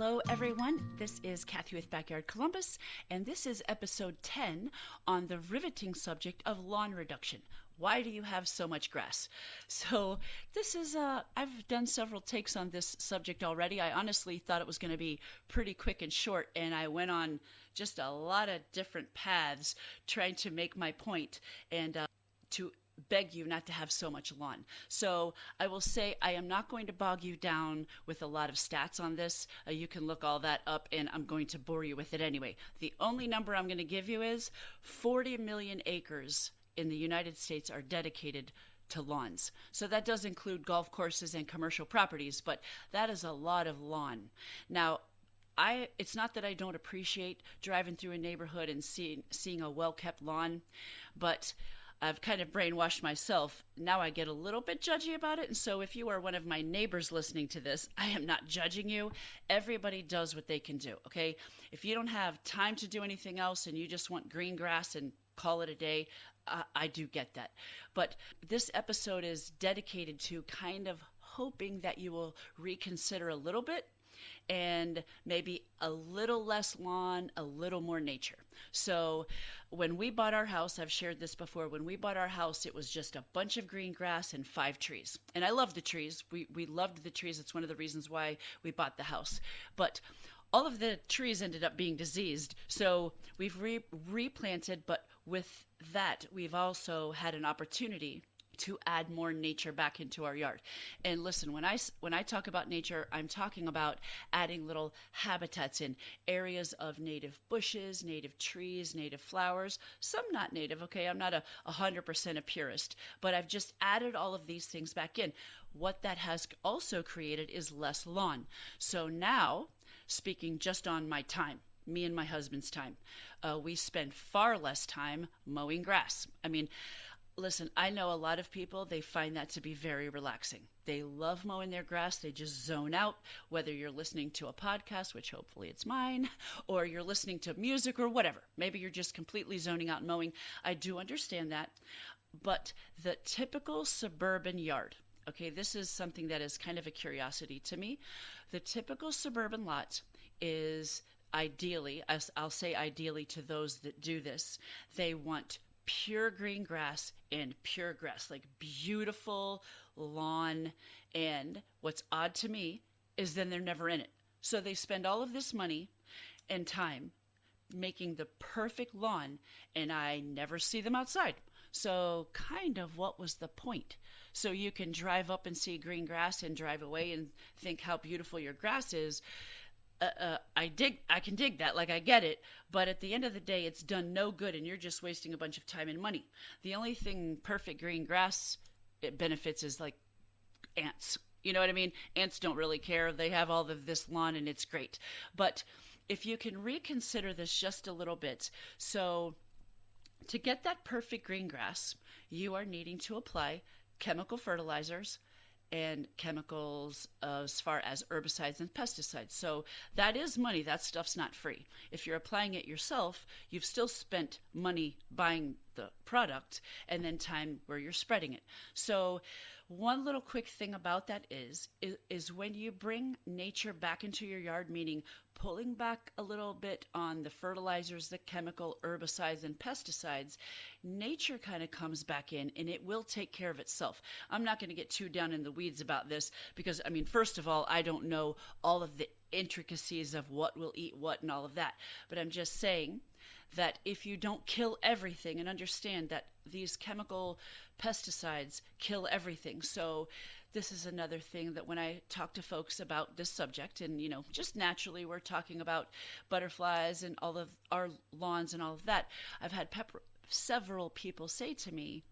Hello, everyone. This is Kathy with Backyard Columbus, and this is episode 10 on the riveting subject of lawn reduction. Why do you have so much grass? So this is, I've done several takes on this subject already. I honestly thought it was going to be pretty quick and short, and I went on just a lot of different paths trying to make my point and to beg you not to have so much lawn. So I will say I am not going to bog you down with a lot of stats on this. You can look all that up and I'm going to bore you with it anyway. The only number I'm going to give you is 40 million acres in the United States are dedicated to lawns. So that does include golf courses and commercial properties, but that is a lot of lawn. Now, it's not that I don't appreciate driving through a neighborhood and seeing a well-kept lawn, but I've kind of brainwashed myself. Now I get a little bit judgy about it. And so if you are one of my neighbors listening to this, I am not judging you. Everybody does what they can do, okay? If you don't have time to do anything else and you just want green grass and call it a day, I do get that. But this episode is dedicated to kind of hoping that you will reconsider a little bit and maybe a little less lawn, a little more nature. So when we bought our house, I've shared this before, when we bought our house, it was just a bunch of green grass and 5 trees. And I love the trees. We loved the trees. It's one of the reasons why we bought the house. But all of the trees ended up being diseased. So we've replanted, but with that, we've also had an opportunity to add more nature back into our yard. And listen, when I talk about nature, I'm talking about adding little habitats in areas of native bushes, native trees, native flowers, some not native, okay? I'm not 100% a purist, but I've just added all of these things back in. What that has also created is less lawn. So now, speaking just on my time, me and my husband's time, we spend far less time mowing grass. I mean, listen, I know a lot of people, they find that to be very relaxing. They love mowing their grass. They just zone out, whether you're listening to a podcast, which hopefully it's mine, or you're listening to music or whatever. Maybe you're just completely zoning out and mowing. I do understand that. But the typical suburban yard, okay, this is something that is kind of a curiosity to me. The typical suburban lot is ideally, I'll say ideally to those that do this, they want pure green grass and pure grass, like beautiful lawn. And what's odd to me is then they're never in it. So they spend all of this money and time making the perfect lawn, and I never see them outside. So kind of what was the point? So you can drive up and see green grass and drive away and think how beautiful your grass is. I can dig that, like I get it, but at the end of the day, it's done no good and you're just wasting a bunch of time and money. The only thing perfect green grass it benefits is like ants. You know what I mean? Ants don't really care. They have all of this lawn and it's great. But if you can reconsider this just a little bit, so to get that perfect green grass, you are needing to apply chemical fertilizers and chemicals as far as herbicides and pesticides. So that is money. That stuff's not free. If you're applying it yourself, you've still spent money buying the product and then time where you're spreading it. So one little quick thing about that is when you bring nature back into your yard, meaning pulling back a little bit on the fertilizers, the chemical herbicides and pesticides, nature kind of comes back in and it will take care of itself. I'm not going to get too down in the weeds about this because, I mean, first of all, I don't know all of the intricacies of what will eat what and all of that, but I'm just saying that if you don't kill everything and understand that these chemical pesticides kill everything. So this is another thing that when I talk to folks about this subject and, you know, just naturally we're talking about butterflies and all of our lawns and all of that, I've had several people say to me,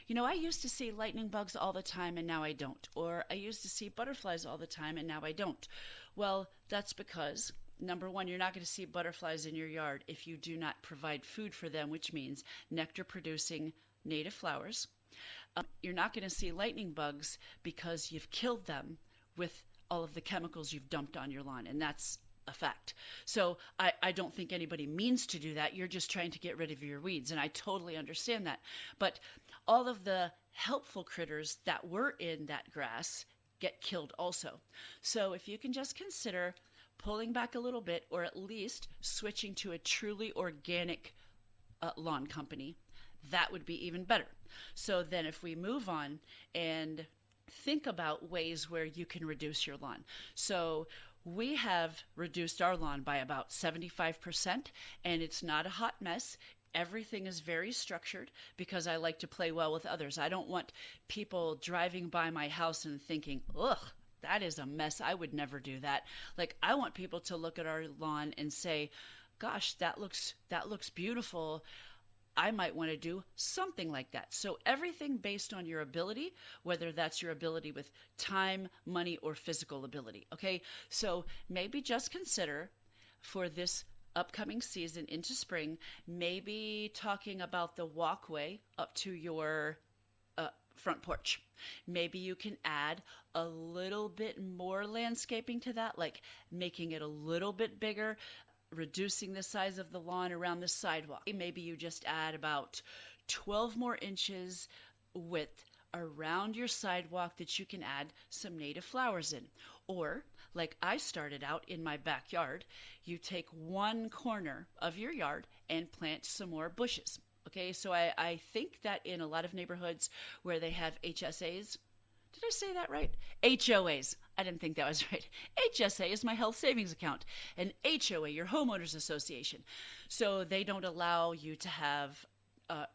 you know, I used to see lightning bugs all the time and now I don't. Or I used to see butterflies all the time and now I don't. Well, that's because number one, you're not going to see butterflies in your yard if you do not provide food for them, which means nectar producing native flowers. You're not going to see lightning bugs because you've killed them with all of the chemicals you've dumped on your lawn. And that's a fact. So I don't think anybody means to do that. You're just trying to get rid of your weeds. And I totally understand that. But all of the helpful critters that were in that grass get killed also. So if you can just consider pulling back a little bit, or at least switching to a truly organic lawn company, that would be even better. So then if we move on and think about ways where you can reduce your lawn. So we have reduced our lawn by about 75%, and it's not a hot mess. Everything is very structured because I like to play well with others. I don't want people driving by my house and thinking, ugh, that is a mess. I would never do that. Like, I want people to look at our lawn and say, gosh, that looks beautiful. I might want to do something like that. So everything based on your ability, whether that's your ability with time, money, or physical ability. Okay, so maybe just consider for this upcoming season into spring, maybe talking about the walkway up to your front porch. Maybe you can add a little bit more landscaping to that, like making it a little bit bigger, reducing the size of the lawn around the sidewalk. Maybe you just add about 12 more inches width around your sidewalk that you can add some native flowers in. Or, like I started out in my backyard, you take one corner of your yard and plant some more bushes. Okay, so I think that in a lot of neighborhoods where they have HSAs, did I say that right? HOAs. I didn't think that was right. HSA is my health savings account. And HOA, your homeowners association. So they don't allow you to have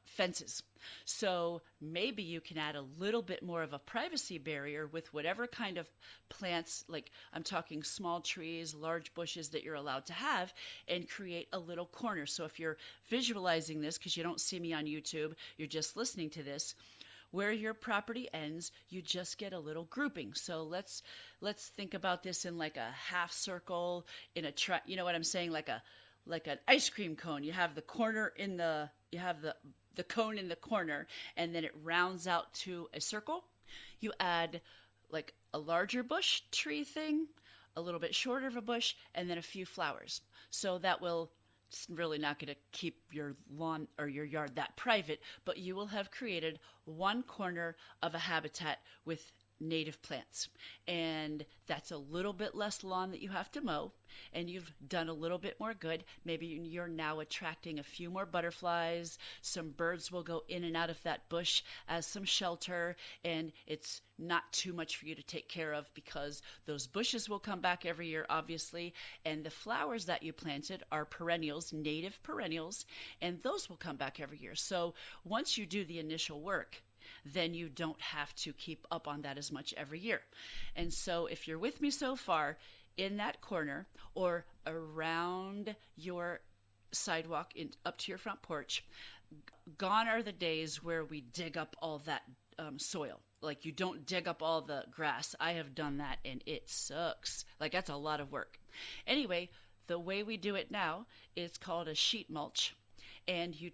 fences. So maybe you can add a little bit more of a privacy barrier with whatever kind of plants, like I'm talking small trees, large bushes that you're allowed to have, and create a little corner. So if you're visualizing this, because you don't see me on YouTube, you're just listening to this, where your property ends, you just get a little grouping. So let's think about this in like a half circle, in a you know what I'm saying, like an ice cream cone. You have the corner in the cone in the corner, and then it rounds out to a circle. You add like a larger bush tree thing, a little bit shorter of a bush, and then a few flowers. So that will, it's really not going to keep your lawn or your yard that private, but you will have created one corner of a habitat with native plants. And that's a little bit less lawn that you have to mow, and you've done a little bit more good. Maybe you're now attracting a few more butterflies. Some birds will go in and out of that bush as some shelter, and it's not too much for you to take care of because those bushes will come back every year, obviously, and the flowers that you planted are perennials, native perennials, and those will come back every year. So once you do the initial work, then you don't have to keep up on that as much every year. And so if you're with me so far, in that corner or around your sidewalk up to your front porch, gone are the days where we dig up all that soil. Like, you don't dig up all the grass. I have done that and it sucks. Like, that's a lot of work. Anyway, the way we do it now is called a sheet mulch. And you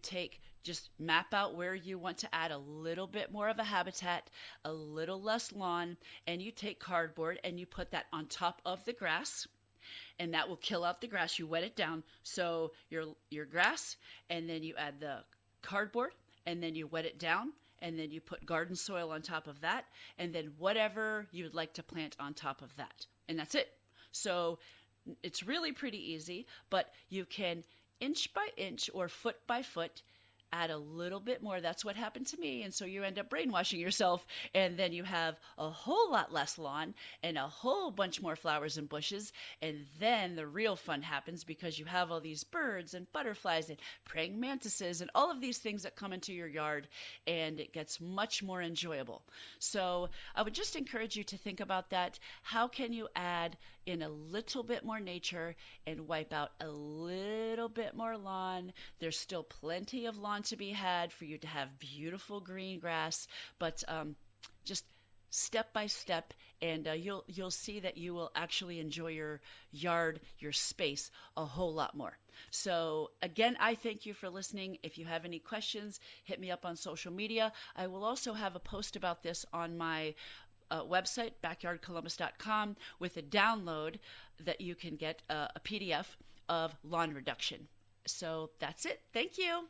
just map out where you want to add a little bit more of a habitat, a little less lawn, and you take cardboard and you put that on top of the grass, and that will kill out the grass. You wet it down, so your grass, and then you add the cardboard, and then you wet it down, and then you put garden soil on top of that, and then whatever you would like to plant on top of that. And that's it. So it's really pretty easy, but you can inch by inch or foot by foot add a little bit more. That's what happened to me. And so you end up brainwashing yourself, and then you have a whole lot less lawn and a whole bunch more flowers and bushes. And then the real fun happens because you have all these birds and butterflies and praying mantises and all of these things that come into your yard, and it gets much more enjoyable. So I would just encourage you to think about that. How can you add in a little bit more nature and wipe out a little bit more lawn? There's still plenty of lawn to be had for you to have beautiful green grass, but just step by step, and you'll see that you will actually enjoy your yard, your space a whole lot more. So again, I thank you for listening. If you have any questions, hit me up on social media. I will also have a post about this on my website, backyardcolumbus.com, with a download that you can get a PDF of lawn reduction. So that's it. Thank you.